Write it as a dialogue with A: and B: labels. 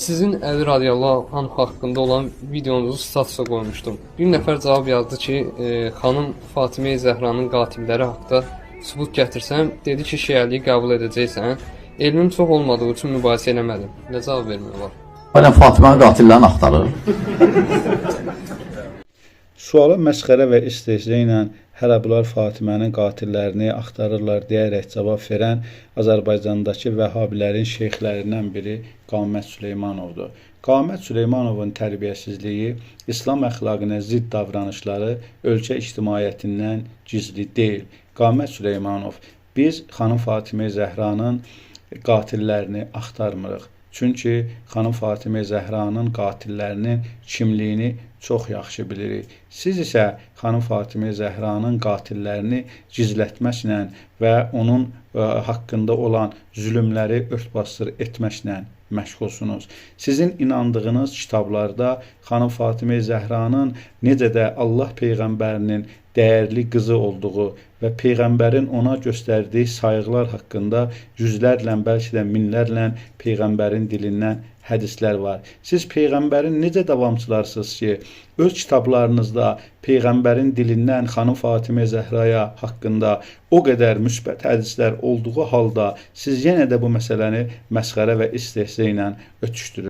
A: Sizin Əli radiyallahu anh haqqında olan videonuzu statusa qoymuşdum. Bir nəfər cavab yazdı ki, xanım Fatimə Zəhranın qatilləri haqqında sübut gətirsəm, dedi ki, şiəliyi qəbul edəcəksən. Elmim çox olmadığı üçün mübahisə eləmədim. Nə cavab vermək olar?
B: Aynen Fatımanın qatillərini axtarır.
C: Suala məsxərə və istehza ilə hələ bunlar Fatimənin qatillərini axtarırlar deyərək cavab verən Azərbaycandakı vəhhabilərin şeyxlərindən biri Qamət Süleymanovdur. Qamət Süleymanovun tərbiyəsizliyi, İslam əxlaqına zidd davranışları ölkə ictimaiyyətindən gizli deyil. Qamət Süleymanov, biz xanım Fatimə Zəhranın qatillərini axtarmırıq. Çünki xanım Fatimə Zəhranın qatillərinin kimliyini çox yaxşı bilirik. Siz isə xanım Fatimə Zəhranın qatillərini gizlətməklə və onun haqqında olan zülmləri örtbasdır etməklə məşğulsunuz. Sizin inandığınız kitablarda xanım Fatimə Zəhranın necə də Allah Peyğəmbərinin dəyərli qızı olduğu və Peyğəmbərin ona göstərdiyi sayğılar haqqında yüzlərlə, bəlkə də minlərlə Peyğəmbərin dilindən hədislər var. Siz Peyğəmbərin necə davamçılarsınız ki, öz kitablarınızda Peyğəmbərin dilindən xanım Fatimə Zəhraya haqqında o qədər müsbət hədislər olduğu halda siz yenə də bu məsələni məsxərə və istehza ilə ötüşdürürsünüz.